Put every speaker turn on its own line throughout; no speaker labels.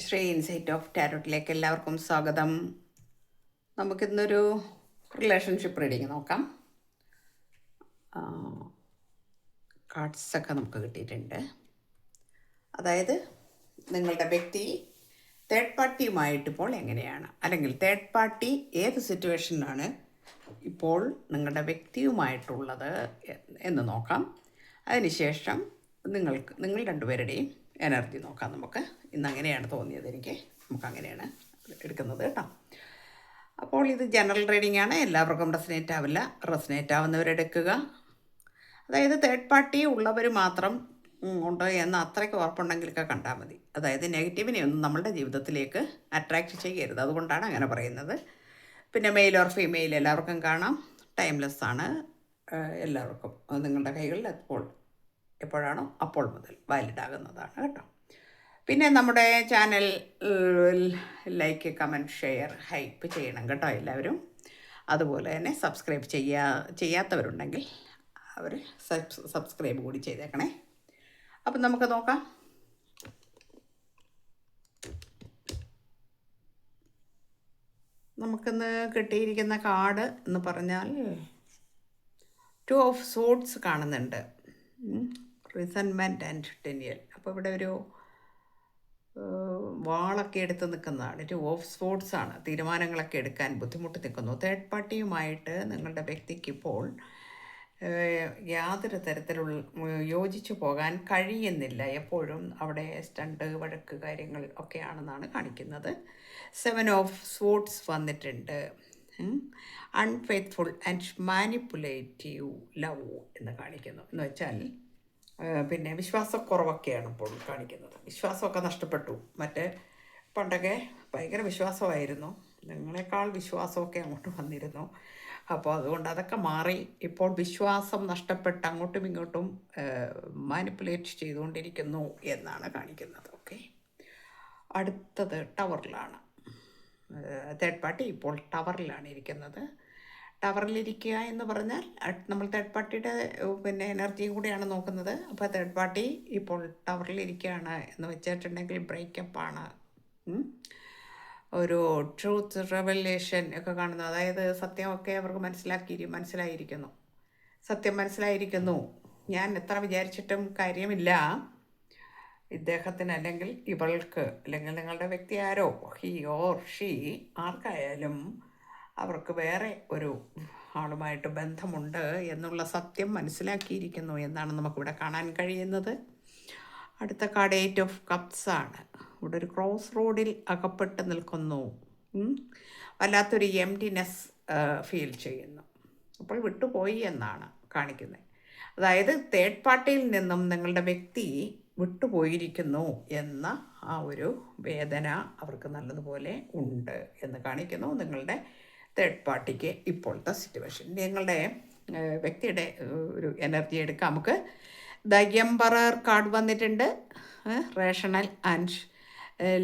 Shri insight of ടാരോട്ടിലേക്ക് എല്ലാവർക്കും സ്വാഗതം. നമുക്കിന്നൊരു റിലേഷൻഷിപ്പ് റീഡിങ് നോക്കാം. കാർഡ്സൊക്കെ നമുക്ക് കിട്ടിയിട്ടുണ്ട്. അതായത് നിങ്ങളുടെ വ്യക്തി തേർഡ് പാർട്ടിയുമായിട്ട് ഇപ്പോൾ എങ്ങനെയാണ്, അല്ലെങ്കിൽ തേർഡ് പാർട്ടി ഏത് സിറ്റുവേഷനിലാണ് ഇപ്പോൾ നിങ്ങളുടെ വ്യക്തിയുമായിട്ടുള്ളത് എന്ന് നോക്കാം. അതിനുശേഷം നിങ്ങൾ രണ്ടുപേരുടെയും എനർജി നോക്കാം. നമുക്ക് ഇന്ന് അങ്ങനെയാണ് തോന്നിയത്, നമുക്ക് അങ്ങനെയാണ് എടുക്കുന്നത് കേട്ടോ. അപ്പോൾ ഇത് ജനറൽ റീഡിംഗ് ആണ്, എല്ലാവർക്കും റെസനേറ്റ് ആവില്ല. റെസനേറ്റ് ആവുന്നവരെടുക്കുക. അതായത് തേർഡ് പാർട്ടി ഉള്ളവർ മാത്രം ഉണ്ട് എന്ന് അത്രയ്ക്ക് ഉറപ്പുണ്ടെങ്കിലൊക്കെ കണ്ടാൽ മതി. അതായത് നെഗറ്റീവിനെ ഒന്നും നമ്മളുടെ ജീവിതത്തിലേക്ക് അട്രാക്റ്റ് ചെയ്യരുത്, അതുകൊണ്ടാണ് അങ്ങനെ പറയുന്നത്. പിന്നെ മെയിൽ ഓർ ഫീമെയിൽ എല്ലാവർക്കും കാണാം. ടൈംലെസ് ആണ് എല്ലാവർക്കും. നിങ്ങളുടെ കൈകളിൽ എപ്പോഴാണോ അപ്പോൾ മുതൽ വാലിഡ് ആകുന്നതാണ് കേട്ടോ. പിന്നെ നമ്മുടെ channel like, comment, share, hype ചെയ്യണം കേട്ടോ എല്ലാവരും. അതുപോലെ തന്നെ സബ്സ്ക്രൈബ് ചെയ്യാത്തവരുണ്ടെങ്കിൽ അവർ സബ്സ്ക്രൈബ് കൂടി ചെയ്തേക്കണേ. അപ്പം നമുക്ക് നോക്കാം. നമുക്കിന്ന് കിട്ടിയിരിക്കുന്ന കാർഡ് എന്ന് പറഞ്ഞാൽ 2 ഓഫ് സോഡ്സ് കാണുന്നുണ്ട്. Resentment and ടെനിയൽ. അപ്പോൾ ഇവിടെ ഒരു വാളൊക്കെ എടുത്ത് നിൽക്കുന്നതാണ്. 2 ഓഫ് സോഡ്സ് ആണ്. തീരുമാനങ്ങളൊക്കെ എടുക്കാൻ ബുദ്ധിമുട്ട് നിൽക്കുന്നു. തേർഡ് പാർട്ടിയുമായിട്ട് നിങ്ങളുടെ വ്യക്തിക്കിപ്പോൾ യാതൊരു തരത്തിലുള്ള യോജിച്ചു പോകാൻ കഴിയുന്നില്ല. എപ്പോഴും അവിടെ സ്റ്റണ്ട്, വഴക്ക് കാര്യങ്ങൾ ഒക്കെയാണെന്നാണ് കാണിക്കുന്നത്. 7 ഓഫ് സോഡ്സ് വന്നിട്ടുണ്ട്. അൺഫെയ്ത്ത്ഫുൾ ആൻഡ് മാനിപ്പുലേറ്റീവ് ലവ് എന്ന് കാണിക്കുന്നു. എന്ന് വെച്ചാൽ പിന്നെ വിശ്വാസക്കുറവൊക്കെയാണ് ഇപ്പോൾ കാണിക്കുന്നത്. വിശ്വാസമൊക്കെ നഷ്ടപ്പെട്ടു. മറ്റേ പണ്ടൊക്കെ ഭയങ്കര വിശ്വാസമായിരുന്നു, നിങ്ങളെക്കാൾ വിശ്വാസമൊക്കെ അങ്ങോട്ട് വന്നിരുന്നു. അപ്പോൾ അതുകൊണ്ട് അതൊക്കെ മാറി ഇപ്പോൾ വിശ്വാസം നഷ്ടപ്പെട്ട് അങ്ങോട്ടും ഇങ്ങോട്ടും മാനിപ്പുലേറ്റ് ചെയ്തുകൊണ്ടിരിക്കുന്നു എന്നാണ് കാണിക്കുന്നത്. ഓക്കെ, അടുത്തത് ടവറിലാണ്. തേർഡ് പാർട്ടി ഇപ്പോൾ ടവറിലാണ് ഇരിക്കുന്നത്. ടവറിലിരിക്കുക എന്ന് പറഞ്ഞാൽ നമ്മൾ തേർഡ് പാർട്ടിയുടെ പിന്നെ എനർജിയും കൂടിയാണ് നോക്കുന്നത്. അപ്പോൾ തേർഡ് പാർട്ടി ഇപ്പോൾ ടവറിലിരിക്കുകയാണ് എന്ന് വെച്ചിട്ടുണ്ടെങ്കിൽ ബ്രേക്കപ്പാണ്. ഒരു ട്രൂത്ത് റെവലേഷൻ ഒക്കെ കാണുന്നത്. അതായത് സത്യമൊക്കെ അവർക്ക് മനസ്സിലായിരിക്കുന്നു. സത്യം മനസ്സിലായിരിക്കുന്നു. ഞാൻ എത്ര വിചാരിച്ചിട്ടും കാര്യമില്ല, ഇദ്ദേഹത്തിന് അല്ലെങ്കിൽ ഇവൾക്ക് അല്ലെങ്കിൽ നിങ്ങളുടെ വ്യക്തി ആരോ, ഹി ഓർ ഷീ ആർക്കായാലും അവർക്ക് വേറെ ഒരു ആളുമായിട്ട് ബന്ധമുണ്ട് എന്നുള്ള സത്യം മനസ്സിലാക്കിയിരിക്കുന്നു എന്നാണ് നമുക്കിവിടെ കാണാൻ കഴിയുന്നത്. അടുത്ത കാർഡ് 8 ഓഫ് കപ്സ് ആണ്. ഇവിടെ ഒരു ക്രോസ് റോഡിൽ അകപ്പെട്ട് നിൽക്കുന്നു. വല്ലാത്തൊരു എംപ്റ്റിനെസ് ഫീൽ ചെയ്യുന്നു. അപ്പോൾ വിട്ടുപോയി എന്നാണ് കാണിക്കുന്നത്. അതായത് തേർഡ് പാർട്ടിയിൽ നിന്നും നിങ്ങളുടെ വ്യക്തി വിട്ടുപോയിരിക്കുന്നു എന്ന ആ ഒരു വേദന അവർക്ക് നല്ലതുപോലെ ഉണ്ട് എന്ന് കാണിക്കുന്നു. നിങ്ങളുടെ തേർഡ് പാർട്ടിക്ക് ഇപ്പോഴത്തെ സിറ്റുവേഷൻ, നിങ്ങളുടെ വ്യക്തിയുടെ ഒരു എനർജി എടുക്കാം നമുക്ക്. ദ എംപറർ കാർഡ് വന്നിട്ടുണ്ട്. Rational and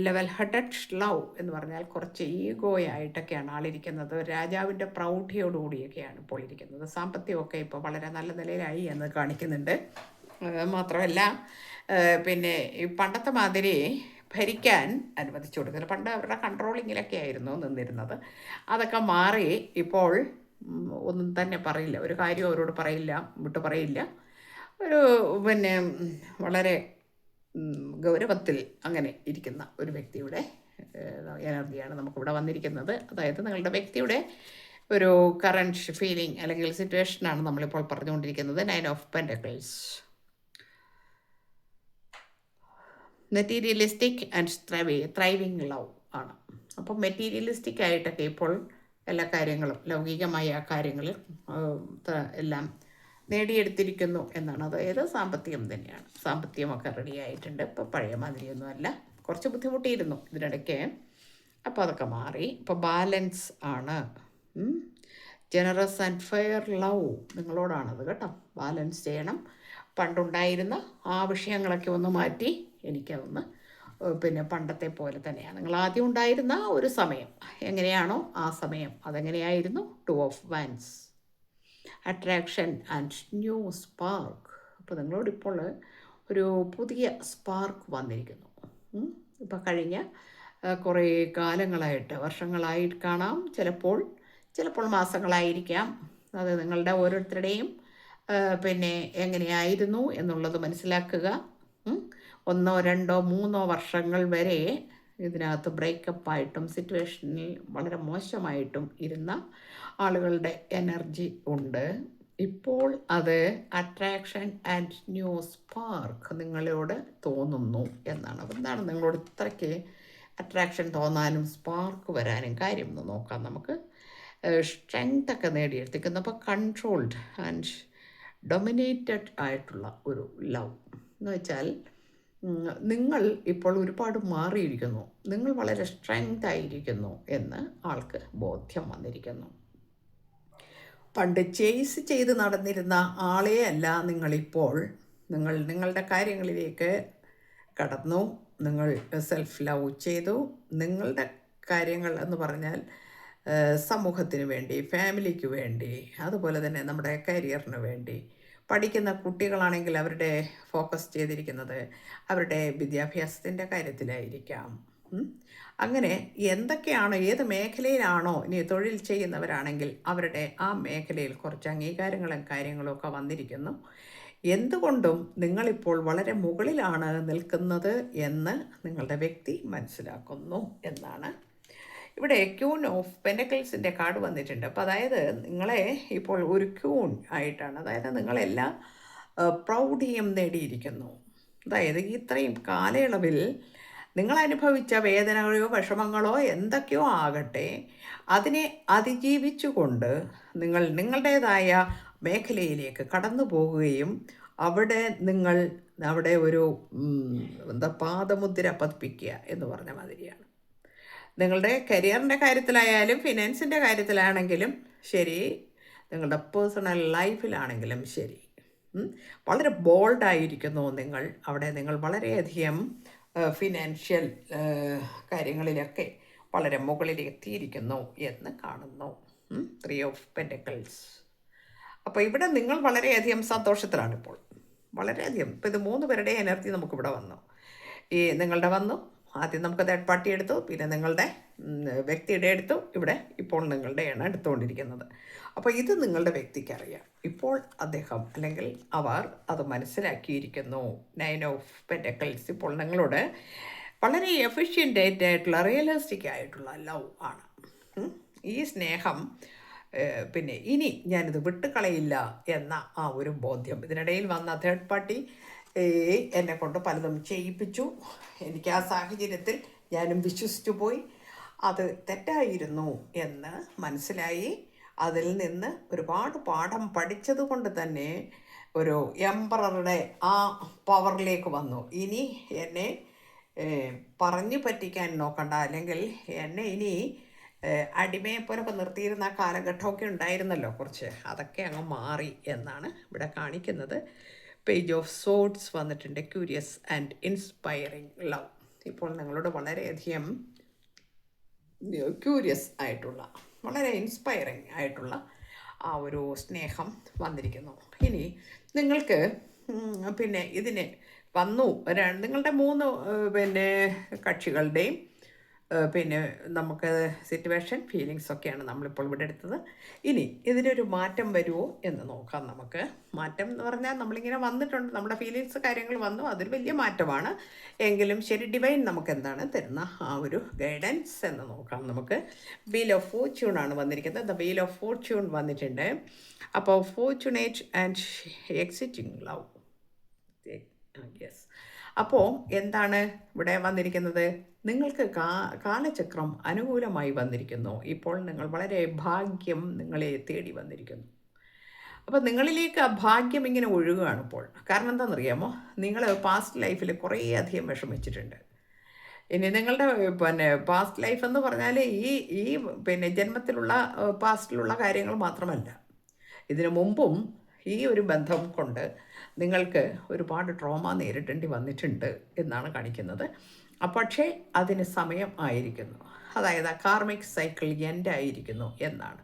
level headed love എന്ന് പറഞ്ഞാൽ കുറച്ച് ഈഗോയായിട്ടൊക്കെയാണ് ആളിരിക്കുന്നത്. രാജാവിൻ്റെ പ്രൗഢിയോടുകൂടിയൊക്കെയാണ് ഇപ്പോൾ ഇരിക്കുന്നത്. സാമ്പത്തികമൊക്കെ ഇപ്പോൾ വളരെ നല്ല നിലയിലായി എന്ന് കാണിക്കുന്നുണ്ട്. മാത്രമല്ല പിന്നെ ഈ പണ്ടത്തെ മാതിരി ഭരിക്കാൻ അനുവദിച്ചു കൊടുക്കുന്നത്. പണ്ട് അവരുടെ കൺട്രോളിങ്ങിലൊക്കെ ആയിരുന്നു നിന്നിരുന്നത്. അതൊക്കെ മാറി ഇപ്പോൾ ഒന്നും തന്നെ പറയില്ല, ഒരു കാര്യം അവരോട് വിട്ടു പറയില്ല. ഒരു പിന്നെ വളരെ ഗൗരവത്തിൽ അങ്ങനെ ഇരിക്കുന്ന ഒരു വ്യക്തിയുടെ എനർജിയാണ് നമുക്കിവിടെ വന്നിരിക്കുന്നത്. അതായത് നിങ്ങളുടെ വ്യക്തിയുടെ ഒരു കറൻറ്റ് ഫീലിംഗ് അല്ലെങ്കിൽ സിറ്റുവേഷനാണ് നമ്മളിപ്പോൾ പറഞ്ഞുകൊണ്ടിരിക്കുന്നത്. 9 of pentacles. Materialistic and ത്രൈവിങ് love ആണ്. അപ്പോൾ മെറ്റീരിയലിസ്റ്റിക് ആയിട്ടൊക്കെ ഇപ്പോൾ എല്ലാ കാര്യങ്ങളും, ലൗകികമായ കാര്യങ്ങളിൽ എല്ലാം നേടിയെടുത്തിരിക്കുന്നു എന്നാണ്. അതായത് സാമ്പത്തികം തന്നെയാണ്. സാമ്പത്തികമൊക്കെ റെഡി ആയിട്ടുണ്ട്. ഇപ്പോൾ പഴയ മാതിരിയൊന്നും അല്ല, കുറച്ച് ബുദ്ധിമുട്ടിയിരുന്നു ഇതിനിടയ്ക്ക്. അപ്പോൾ അതൊക്കെ മാറി. ഇപ്പോൾ ബാലൻസ് ആണ്. ജനറസ് ആൻഡ് ഫെയർ ലവ് നിങ്ങളോടാണത് കേട്ടോ. ബാലൻസ് ചെയ്യണം. പണ്ടുണ്ടായിരുന്ന ആ വിഷയങ്ങളൊക്കെ ഒന്ന് മാറ്റി എനിക്കതൊന്ന് പിന്നെ പണ്ടത്തെ പോലെ തന്നെയാണ്. നിങ്ങൾ ആദ്യം ഉണ്ടായിരുന്ന ഒരു സമയം എങ്ങനെയാണോ ആ സമയം അതെങ്ങനെയായിരുന്നു. 2 of wands. Attraction and new spark. അപ്പോൾ നിങ്ങളോടിപ്പോൾ ഒരു പുതിയ സ്പാർക്ക് വന്നിരിക്കുന്നു. ഇപ്പം കഴിഞ്ഞ കുറേ കാലങ്ങളായിട്ട്, വർഷങ്ങളായിട്ട് കാണാം, ചിലപ്പോൾ മാസങ്ങളായിരിക്കാം. അത് നിങ്ങളുടെ ഓരോരുത്തരുടെയും പിന്നെ എങ്ങനെയായിരുന്നു എന്നുള്ളത് മനസ്സിലാക്കുക. ഒന്നോ രണ്ടോ മൂന്നോ വർഷങ്ങൾ വരെ ഇതിനകത്ത് ബ്രേക്കപ്പായിട്ടും സിറ്റുവേഷനിൽ വളരെ മോശമായിട്ടും ഇരുന്ന ആളുകളുടെ എനർജി ഉണ്ട്. ഇപ്പോൾ അത് അട്രാക്ഷൻ ആൻഡ് ന്യൂ സ്പാർക്ക് നിങ്ങളോട് തോന്നുന്നു എന്നാണ്. അപ്പം എന്താണ് നിങ്ങളോട് ഇത്രയ്ക്ക് അട്രാക്ഷൻ തോന്നാനും സ്പാർക്ക് വരാനും കാര്യം എന്ന് നോക്കാം നമുക്ക്. സ്ട്രെങ്ത് ഒക്കെ നേടിയെടുത്തിരിക്കുന്നു. അപ്പോൾ കൺട്രോൾഡ് ആൻഡ് ഡൊമിനേറ്റഡ് ആയിട്ടുള്ള ഒരു ലവ് എന്ന് വെച്ചാൽ നിങ്ങൾ ഇപ്പോൾ ഒരുപാട് മാറിയിരിക്കുന്നു, നിങ്ങൾ വളരെ സ്ട്രെങ്ത് ആയിരിക്കുന്നു എന്ന് ആൾക്ക് ബോധ്യം വന്നിരിക്കുന്നു. പണ്ട് ചേസ് ചെയ്ത് നടന്നിരുന്ന ആളെ അല്ല നിങ്ങളിപ്പോൾ. നിങ്ങളുടെ കാര്യങ്ങളിലേക്ക് കടന്നു, നിങ്ങൾ സെൽഫ് ലവ് ചെയ്തു. നിങ്ങളുടെ കാര്യങ്ങൾ എന്ന് പറഞ്ഞാൽ സമൂഹത്തിന് വേണ്ടി, ഫാമിലിക്ക് വേണ്ടി, അതുപോലെ തന്നെ നമ്മുടെ കരിയറിന് വേണ്ടി. പഠിക്കുന്ന കുട്ടികളാണെങ്കിൽ അവരുടെ ഫോക്കസ് ചെയ്തിരിക്കുന്നത് അവരുടെ വിദ്യാഭ്യാസത്തിൻ്റെ കാര്യത്തിലായിരിക്കാം. അങ്ങനെ എന്തൊക്കെയാണോ, ഏത് മേഖലയിലാണോ ഇനി തൊഴിൽ ചെയ്യുന്നവരാണെങ്കിൽ അവരുടെ ആ മേഖലയിൽ കുറച്ച് അംഗീകാരങ്ങളും കാര്യങ്ങളും ഒക്കെ വന്നിരിക്കുന്നു. എന്തുകൊണ്ടും നിങ്ങളിപ്പോൾ വളരെ മുകളിലാണ് നിൽക്കുന്നത് എന്ന് നിങ്ങളുടെ വ്യക്തി മനസ്സിലാക്കുന്നു എന്നാണ്. ഇവിടെ ക്യൂൺ ഓഫ് പെൻറ്റക്കിൾസിൻ്റെ കാർഡ് വന്നിട്ടുണ്ട്. അപ്പോൾ അതായത് നിങ്ങളെ ഇപ്പോൾ ഒരു ക്യൂൺ ആയിട്ടാണ്, അതായത് നിങ്ങളെല്ലാം പ്രൗഢിയും നേടിയിരിക്കുന്നു. അതായത് ഇത്രയും കാലയളവിൽ നിങ്ങൾ അനുഭവിച്ച വേദനകളോ വിഷമങ്ങളോ എന്തൊക്കെയോ ആകട്ടെ, അതിനെ അതിജീവിച്ചുകൊണ്ട് നിങ്ങൾ നിങ്ങളുടേതായ മേഖലയിലേക്ക് കടന്നു പോകുകയും അവിടെ ഒരു പാദമുദ്ര പതിപ്പിക്കുക എന്ന് പറഞ്ഞ മാതിരിയാണ്. നിങ്ങളുടെ കരിയറിൻ്റെ കാര്യത്തിലായാലും ഫിനാൻസിൻ്റെ കാര്യത്തിലാണെങ്കിലും ശരി, നിങ്ങളുടെ പേഴ്സണൽ ലൈഫിലാണെങ്കിലും ശരി, വളരെ ബോൾഡായിരിക്കുന്നു നിങ്ങൾ. അവിടെ നിങ്ങൾ വളരെയധികം ഫിനാൻഷ്യൽ കാര്യങ്ങളിലൊക്കെ വളരെ മുകളിലെത്തിയിരിക്കുന്നു എന്ന് കാണുന്നു. 3 ഓഫ് പെൻറ്റക്കിൾസ്. അപ്പോൾ ഇവിടെ നിങ്ങൾ വളരെയധികം സന്തോഷത്തിലാണ് ഇപ്പോൾ, വളരെയധികം. ഇപ്പോൾ ഇത് 3 പേരുടെ എനർജി നമുക്കിവിടെ വന്നു. നിങ്ങളുടെ വന്നു, ആദ്യം നമുക്ക് തേർഡ് പാർട്ടി എടുത്തു, പിന്നെ നിങ്ങളുടെ വ്യക്തിയുടെ എടുത്തു, ഇവിടെ ഇപ്പോൾ നിങ്ങളുടെയാണ് എടുത്തുകൊണ്ടിരിക്കുന്നത്. അപ്പോൾ ഇത് നിങ്ങളുടെ വ്യക്തിക്കറിയാം. ഇപ്പോൾ അദ്ദേഹം അല്ലെങ്കിൽ അവർ അത് മനസ്സിലാക്കിയിരിക്കുന്നു. 9 ഓഫ് പെൻറ്റക്കിൾസ് ഇപ്പോൾ നിങ്ങളോട് വളരെ എഫിഷ്യൻ്റ് ആയിട്ടുള്ള റിയലിസ്റ്റിക് ആയിട്ടുള്ള ലവ് ആണ്. ഈ സ്നേഹം പിന്നെ ഇനി ഞാനിത് വിട്ടുകളയില്ല എന്ന ആ ഒരു ബോധ്യം. ഇതിനിടയിൽ വന്ന തേർഡ് പാർട്ടി എന്നെ കൊണ്ട് പലതും ചെയ്യിപ്പിച്ചു. എനിക്ക് ആ സാഹചര്യത്തിൽ ഞാനും വിശ്വസിച്ചു പോയി. അത് തെറ്റായിരുന്നു എന്ന് മനസ്സിലായി. അതിൽ നിന്ന് ഒരുപാട് പാഠം പഠിച്ചത് കൊണ്ട് തന്നെ ഒരു എംപററുടെ ആ പവറിലേക്ക് വന്നു. ഇനി എന്നെ പറഞ്ഞു പറ്റിക്കാൻ നോക്കണ്ട, അല്ലെങ്കിൽ എന്നെ ഇനി അടിമയെപ്പോലൊക്കെ നിർത്തിയിരുന്ന ആ കാലഘട്ടമൊക്കെ ഉണ്ടായിരുന്നല്ലോ കുറച്ച്, അതൊക്കെ അങ്ങ് മാറി എന്നാണ് ഇവിടെ കാണിക്കുന്നത്. പേജ് ഓഫ് സോഡ്സ് വന്നിട്ടുണ്ട്. Curious and inspiring love. ഇപ്പോൾ നിങ്ങളോട് വളരെയധികം ക്യൂരിയസ് ആയിട്ടുള്ള, വളരെ ഇൻസ്പയറിങ് ആയിട്ടുള്ള ആ ഒരു സ്നേഹം വന്നിരിക്കുന്നു. ഇനി നിങ്ങൾക്ക് പിന്നെ ഇതിന് വന്നു നിങ്ങളുടെ 3 കക്ഷികളുടെയും പിന്നെ നമുക്ക് സിറ്റുവേഷൻ, ഫീലിങ്സ് ഒക്കെയാണ് നമ്മളിപ്പോൾ ഇവിടെ എടുത്തത്. ഇനി ഇതിനൊരു മാറ്റം വരുമോ എന്ന് നോക്കാം നമുക്ക്. മാറ്റം എന്ന് പറഞ്ഞാൽ നമ്മളിങ്ങനെ വന്നിട്ടുണ്ട്, നമ്മുടെ ഫീലിങ്സ് കാര്യങ്ങൾ വന്നു, അതൊരു വലിയ മാറ്റമാണ്. എങ്കിലും ശരി, ഡിവൈൻ നമുക്ക് എന്താണ് തരുന്ന ആ ഒരു ഗൈഡൻസ് എന്ന് നോക്കാം നമുക്ക്. വീൽ ഓഫ് ഫോർച്യൂൺ ആണ് വന്നിരിക്കുന്നത്. ദ വീൽ ഓഫ് ഫോർച്യൂൺ വന്നിട്ടുണ്ട്. അപ്പോൾ ഫോർച്യൂണേറ്റ് ആൻഡ് എക്സിറ്റിംഗ് ലവ്. യെസ്. അപ്പോൾ എന്താണ് ഇവിടെ വന്നിരിക്കുന്നത്? നിങ്ങൾക്ക് കാലചക്രം അനുകൂലമായി വന്നിരിക്കുന്നു. ഇപ്പോൾ നിങ്ങൾ വളരെ ഭാഗ്യം നിങ്ങളെ തേടി വന്നിരിക്കുന്നു. അപ്പോൾ നിങ്ങളിലേക്ക് ആ ഭാഗ്യം ഇങ്ങനെ ഒഴുകുകയാണ് ഇപ്പോൾ. കാരണം എന്താണെന്നറിയാമോ? നിങ്ങൾ പാസ്റ്റ് ലൈഫിൽ കുറേയധികം വിഷമിച്ചിട്ടുണ്ട്. ഇനി നിങ്ങളുടെ പാസ്റ്റ് ലൈഫ് എന്ന് പറഞ്ഞാൽ ഈ ജന്മത്തിലുള്ള പാസ്റ്റിലുള്ള കാര്യങ്ങൾ മാത്രമല്ല, ഇതിനു മുമ്പും ഈ ഒരു ബന്ധം കൊണ്ട് നിങ്ങൾക്ക് ഒരുപാട് ട്രോമ നേരിടേണ്ടി വന്നിട്ടുണ്ട് എന്നാണ് കാണിക്കുന്നത്. പക്ഷേ അതിന് സമയം ആയിരിക്കുന്നു, അതായത് ആ കാർമിക് സൈക്കിൾ എൻഡ് ആയിരിക്കുന്നു എന്നാണ്.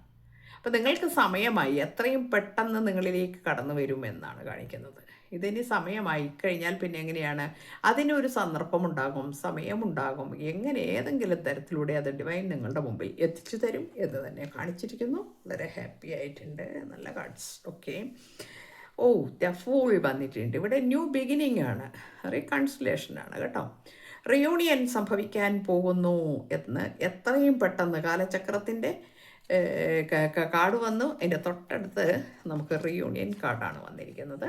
അപ്പോൾ നിങ്ങൾക്ക് സമയമായി, എത്രയും പെട്ടെന്ന് നിങ്ങളിലേക്ക് കടന്നു വരുമെന്നാണ് കാണിക്കുന്നത്. ഇതിന് സമയമായി കഴിഞ്ഞാൽ പിന്നെ എങ്ങനെയാണ്? അതിനൊരു സന്ദർഭമുണ്ടാകും, സമയമുണ്ടാകും. എങ്ങനെ ഏതെങ്കിലും തരത്തിലൂടെ അത് ഡിവൈൻ നിങ്ങളുടെ മുമ്പിൽ എത്തിച്ചു തരും എന്ന് തന്നെ കാണിച്ചിരിക്കുന്നു. വളരെ ഹാപ്പി ആയിട്ടുണ്ട്. നല്ല cards. Okay. Oh, the fool വന്നിട്ടുണ്ട്. ഇവിടെ ന്യൂ ബിഗിനിങ് ആണ്, റീകൺസിലേഷൻ ആണ് കേട്ടോ. റിയൂണിയൻ സംഭവിക്കാൻ പോകുന്നു എന്ന് എത്രയും പെട്ടെന്ന് കാലചക്രത്തിൻ്റെ കാർഡ് വന്നു. അതിൻ്റെ തൊട്ടടുത്ത് നമുക്ക് റിയൂണിയൻ കാർഡാണ് വന്നിരിക്കുന്നത്.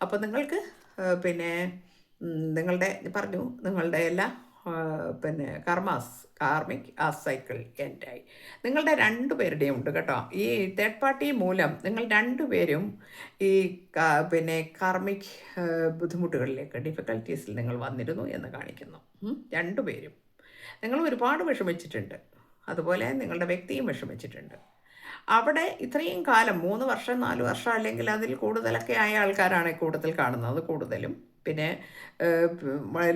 അപ്പോൾ നിങ്ങൾക്ക് പിന്നെ നിങ്ങളുടെ പറഞ്ഞു നിങ്ങളുടെ എല്ലാ പിന്നെ കാർമിക് ആ സൈക്കിൾ എൻഡായി. നിങ്ങളുടെ രണ്ടുപേരുടെയും ഉണ്ട് കേട്ടോ. ഈ തേർഡ് പാർട്ടി മൂലം നിങ്ങൾ രണ്ടുപേരും ഈ പിന്നെ കാർമിക് ബുദ്ധിമുട്ടുകളിലേക്ക്, ഡിഫിക്കൽട്ടീസിൽ നിങ്ങൾ വന്നിരുന്നു എന്ന് കാണിക്കുന്നു. രണ്ടുപേരും നിങ്ങൾ ഒരുപാട് വിഷമിച്ചിട്ടുണ്ട്. അതുപോലെ നിങ്ങളുടെ വ്യക്തിയും വിഷമിച്ചിട്ടുണ്ട്. അവിടെ ഇത്രയും കാലം 3 വർഷം 4 വർഷം അല്ലെങ്കിൽ അതിൽ കൂടുതലൊക്കെ ആയ ആൾക്കാരാണ് കൂടുതൽ കാണുന്നത്. കൂടുതലും പിന്നെ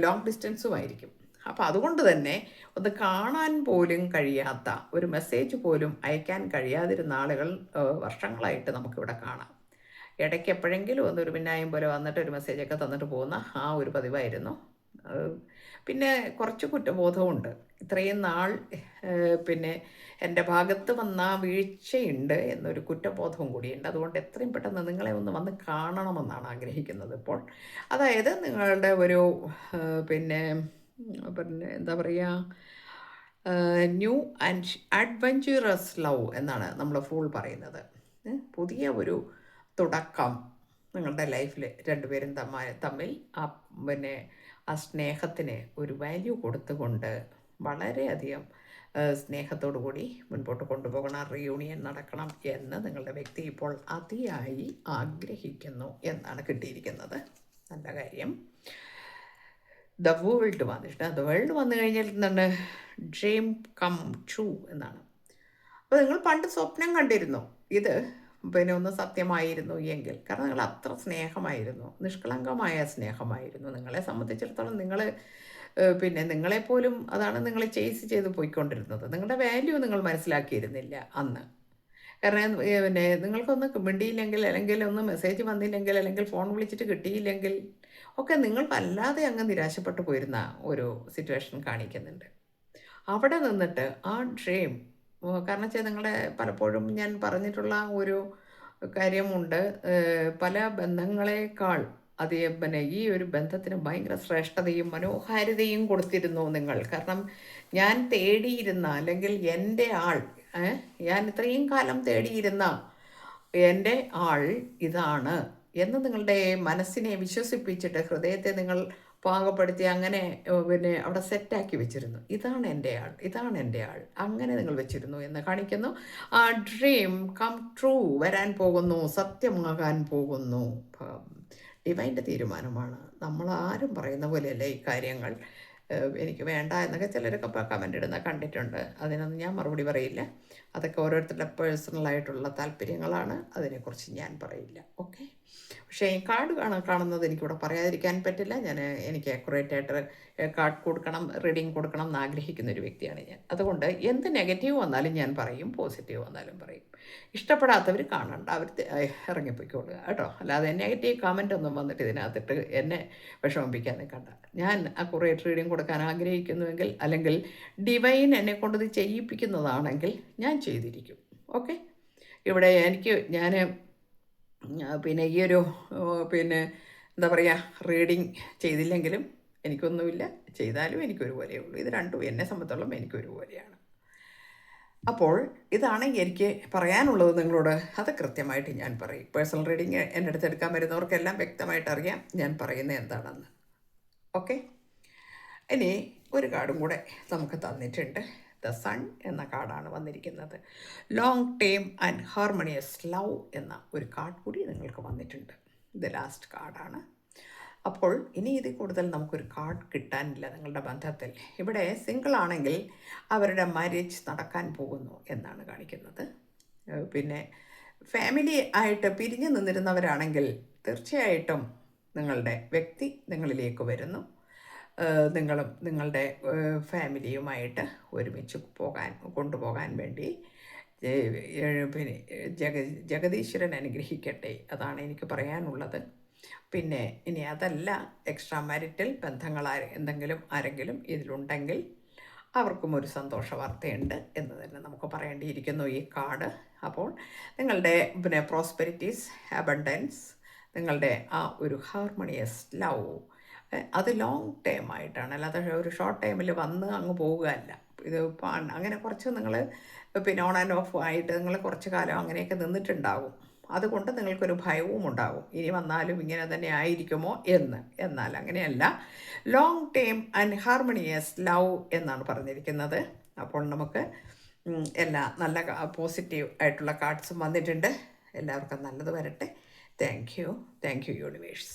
ലോങ് ഡിസ്റ്റൻസുമായിരിക്കും. അപ്പോൾ അതുകൊണ്ട് തന്നെ ഒന്ന് കാണാൻ പോലും കഴിയാത്ത, ഒരു മെസ്സേജ് പോലും അയക്കാൻ കഴിയാതിരുന്ന ആളുകൾ വർഷങ്ങളായിട്ട് നമുക്കിവിടെ കാണാം. ഇടയ്ക്ക് എപ്പോഴെങ്കിലും ഒന്നൊരു പിന്നായം പോലെ വന്നിട്ട് ഒരു മെസ്സേജൊക്കെ തന്നിട്ട് പോകുന്ന ആ ഒരു പതിവായിരുന്നു. പിന്നെ കുറച്ച് കുറ്റബോധമുണ്ട്. ഇത്രയും നാൾ പിന്നെ എൻ്റെ ഭാഗത്ത് വന്ന വീഴ്ചയുണ്ട് എന്നൊരു കുറ്റബോധവും കൂടിയുണ്ട്. അതുകൊണ്ട് എത്രയും പെട്ടെന്ന് നിങ്ങളെ ഒന്ന് വന്ന് കാണണമെന്നാണ് ആഗ്രഹിക്കുന്നത് ഇപ്പോൾ. അതായത് നിങ്ങളുടെ ഒരു പിന്നെ എന്താ പറയുക, ന്യൂ ആൻഡ് അഡ്വഞ്ചറസ് ലവ് എന്നാണ് നമ്മൾ ഫുൾ പറയുന്നത്. പുതിയ ഒരു തുടക്കം നിങ്ങളുടെ ലൈഫിൽ രണ്ടുപേരും തമ്മിൽ പിന്നെ ആ സ്നേഹത്തിന് ഒരു വാല്യൂ കൊടുത്തുകൊണ്ട് വളരെയധികം സ്നേഹത്തോടു കൂടി മുൻപോട്ട് കൊണ്ടുപോകണം, റിയൂണിയൻ നടക്കണം എന്ന് നിങ്ങളുടെ വ്യക്തി ഇപ്പോൾ അതിയായി ആഗ്രഹിക്കുന്നു എന്നാണ് കിട്ടിയിരിക്കുന്നത്. നല്ല കാര്യം. ദ വേൾഡ് വന്നിട്ട്, ദ വേൾഡ് വന്നു കഴിഞ്ഞാൽ എന്താണ്? ഡ്രീം കം ട്രൂ എന്നാണ്. അപ്പോൾ നിങ്ങൾ പണ്ട് സ്വപ്നം കണ്ടിരുന്നു ഇത് പിന്നെ ഒന്ന് സത്യമായിരുന്നു എങ്കിൽ. കാരണം നിങ്ങൾ അത്ര സ്നേഹമായിരുന്നു, നിഷ്കളങ്കമായ സ്നേഹമായിരുന്നു. നിങ്ങളെ സംബന്ധിച്ചിടത്തോളം നിങ്ങൾ പിന്നെ നിങ്ങളെപ്പോലും അതാണ് നിങ്ങൾ ചേസ് ചെയ്ത് പോയിക്കൊണ്ടിരുന്നത്. നിങ്ങളുടെ വാല്യൂ നിങ്ങൾ മനസ്സിലാക്കിയിരുന്നില്ല അന്ന്. കാരണം പിന്നെ നിങ്ങൾക്കൊന്ന് മിണ്ടിയില്ലെങ്കിൽ, അല്ലെങ്കിൽ ഒന്ന് മെസ്സേജ് വന്നില്ലെങ്കിൽ, അല്ലെങ്കിൽ ഫോൺ വിളിച്ചിട്ട് കിട്ടിയില്ലെങ്കിൽ ഒക്കെ നിങ്ങൾ വല്ലാതെ അങ്ങ് നിരാശപ്പെട്ടു പോയിരുന്ന ഒരു സിറ്റുവേഷൻ കാണിക്കുന്നുണ്ട്. അവിടെ നിന്നിട്ട് ആ ഡ്രീം, കാരണം വെച്ചാൽ നിങ്ങളുടെ പലപ്പോഴും ഞാൻ പറഞ്ഞിട്ടുള്ള ഒരു കാര്യമുണ്ട്, പല ബന്ധങ്ങളെക്കാൾ പിന്നെ ഈ ഒരു ബന്ധത്തിന് ഭയങ്കര ശ്രേഷ്ഠതയും മനോഹാരിതയും കൊടുത്തിരുന്നു നിങ്ങൾ. കാരണം ഞാൻ തേടിയിരുന്ന, അല്ലെങ്കിൽ എൻ്റെ ആൾ, ഞാൻ ഇത്രയും കാലം തേടിയിരുന്ന എൻ്റെ ആൾ ഇതാണ് എന്ന് നിങ്ങളുടെ മനസ്സിനെ വിശ്വസിപ്പിച്ചിട്ട് ഹൃദയത്തെ നിങ്ങൾ പാകപ്പെടുത്തി അങ്ങനെ പിന്നെ അവിടെ സെറ്റാക്കി വെച്ചിരുന്നു. ഇതാണ് എൻ്റെ ആൾ, ഇതാണ് എൻ്റെ ആൾ, അങ്ങനെ നിങ്ങൾ വെച്ചിരുന്നു എന്ന് കാണിക്കുന്നു. ആ ഡ്രീം കം ട്രൂ വരാൻ പോകുന്നു, സത്യമാകാൻ പോകുന്നു. ഡിവൈൻ്റെ തീരുമാനമാണ്. നമ്മൾ ആരും പറയുന്ന പോലെയല്ല ഈ കാര്യങ്ങൾ. എനിക്ക് വേണ്ട എന്നൊക്കെ ചിലരൊക്കെ കമൻ്റ് ഇടുന്ന കണ്ടിട്ടുണ്ട്. അതിനൊന്നും ഞാൻ മറുപടി പറയില്ല. അതൊക്കെ ഓരോരുത്തരുടെ പേഴ്സണലായിട്ടുള്ള താല്പര്യങ്ങളാണ്. അതിനെക്കുറിച്ച് ഞാൻ പറയില്ല. ഓക്കെ. പക്ഷേ ഈ കാർഡ് കാണുന്നത് എനിക്കിവിടെ പറയാതിരിക്കാൻ പറ്റില്ല. എനിക്ക് ആക്യുറേറ്റായിട്ട് കാർഡ് കൊടുക്കണം, റീഡിങ് കൊടുക്കണം എന്ന് ആഗ്രഹിക്കുന്ന ഒരു വ്യക്തിയാണ് ഞാൻ. അതുകൊണ്ട് എന്ത് നെഗറ്റീവ് വന്നാലും ഞാൻ പറയും, പോസിറ്റീവ് വന്നാലും പറയും. ഇഷ്ടപ്പെടാത്തവർ കാണണ്ട, അവർ ഇറങ്ങിപ്പോയിക്കൊള്ളുക കേട്ടോ. അല്ലാതെ നെഗറ്റീവ് കമൻ്റ് ഒന്നും വന്നിട്ട് ഇതിനകത്തിട്ട് എന്നെ വിഷമിപ്പിക്കാൻ നിൽക്കണ്ട. ഞാൻ അക്യുറേറ്റ് റീഡിങ് കൊടുക്കാൻ ആഗ്രഹിക്കുന്നുവെങ്കിൽ, അല്ലെങ്കിൽ ഡിവൈൻ എന്നെ കൊണ്ടത് ചെയ്യിപ്പിക്കുന്നതാണെങ്കിൽ ഞാൻ ചെയ്തിരിക്കും. ഓക്കെ. ഇവിടെ ഞാൻ പിന്നെ ഈ ഒരു പിന്നെ എന്താ പറയുക, റീഡിങ് ചെയ്തില്ലെങ്കിലും എനിക്കൊന്നുമില്ല, ചെയ്താലും എനിക്കൊരുപോലെയേ ഉള്ളൂ. ഇത് രണ്ടും എന്നെ സംബന്ധിച്ചോളം എനിക്കൊരുപോലെയാണ്. അപ്പോൾ ഇതാണ് എനിക്ക് പറയാനുള്ളത് നിങ്ങളോട്. അത് കൃത്യമായിട്ട് ഞാൻ പറയും. പേഴ്സണൽ റീഡിങ് എൻ്റെ അടുത്ത് എടുക്കാൻ വരുന്നവർക്കെല്ലാം വ്യക്തമായിട്ട് അറിയാം ഞാൻ പറയുന്നത് എന്താണെന്ന്. ഓക്കെ. ഇനി ഒരു കാർഡും കൂടെ നമുക്ക് തന്നിട്ടുണ്ട്. ദ സൺ എന്ന കാർഡാണ് വന്നിരിക്കുന്നത്. ലോങ് ടേം ആൻഡ് ഹാർമണിയസ് ലവ് എന്ന ഒരു കാർഡ് കൂടി നിങ്ങൾക്ക് വന്നിട്ടുണ്ട്. ഇത് ലാസ്റ്റ് കാർഡാണ്. അപ്പോൾ ഇനി ഇതിൽ കൂടുതൽ നമുക്കൊരു കാർഡ് കിട്ടാനില്ല നിങ്ങളുടെ ബന്ധത്തിൽ. ഇവിടെ സിംഗിൾ ആണെങ്കിൽ അവരുടെ മാരേജ് നടക്കാൻ പോകുന്നു എന്നാണ് കാണിക്കുന്നത്. പിന്നെ ഫാമിലി ആയിട്ട് പിരിഞ്ഞു നിന്നിരുന്നവരാണെങ്കിൽ തീർച്ചയായിട്ടും നിങ്ങളുടെ വ്യക്തി നിങ്ങളിലേക്ക് വരുന്നു. നിങ്ങളും നിങ്ങളുടെ ഫാമിലിയുമായിട്ട് ഒരുമിച്ച് കൊണ്ടുപോകാൻ വേണ്ടി പിന്നെ ജഗദീശ്വരൻ അനുഗ്രഹിക്കട്ടെ. അതാണ് എനിക്ക് പറയാനുള്ളത്. പിന്നെ ഇനി അതല്ല, എക്സ്ട്രാ മാരിറ്റൽ ബന്ധങ്ങൾ ആരെങ്കിലും ഇതിലുണ്ടെങ്കിൽ അവർക്കും ഒരു സന്തോഷ വാർത്തയുണ്ട് എന്ന് തന്നെ നമുക്ക് പറയേണ്ടിയിരിക്കുന്നു ഈ കാർഡ്. അപ്പോൾ നിങ്ങളുടെ പിന്നെ പ്രോസ്പെരിറ്റീസ്, അബണ്ടൻസ്, നിങ്ങളുടെ ആ ഒരു ഹാർമണിയസ് ലവ്, അത് ലോങ് ടൈം ആയിട്ടാണ്, അല്ലാതെ ഒരു ഷോർട്ട് ടൈമിൽ വന്ന് അങ്ങ് പോവുകയല്ല. ഇത് അങ്ങനെ കുറച്ച് നിങ്ങൾ പിന്നെ ഓൺ ആൻഡ് ഓഫ് ആയിട്ട് നിങ്ങൾ കുറച്ച് കാലം അങ്ങനെയൊക്കെ നിന്നിട്ടുണ്ടാകും. അതുകൊണ്ട് നിങ്ങൾക്കൊരു ഭയവും ഉണ്ടാകും, ഇനി വന്നാലും ഇങ്ങനെ തന്നെ ആയിരിക്കുമോ എന്ന്. എന്നാൽ അങ്ങനെയല്ല, ലോങ് ടൈം ആൻഡ് ഹാർമണിയസ് ലവ് എന്നാണ് പറഞ്ഞിരിക്കുന്നത്. അപ്പോൾ നമുക്ക് എല്ലാ നല്ല പോസിറ്റീവ് ആയിട്ടുള്ള കാർഡ്സും വന്നിട്ടുണ്ട്. എല്ലാവർക്കും നല്ലത് വരട്ടെ. Thank you universe.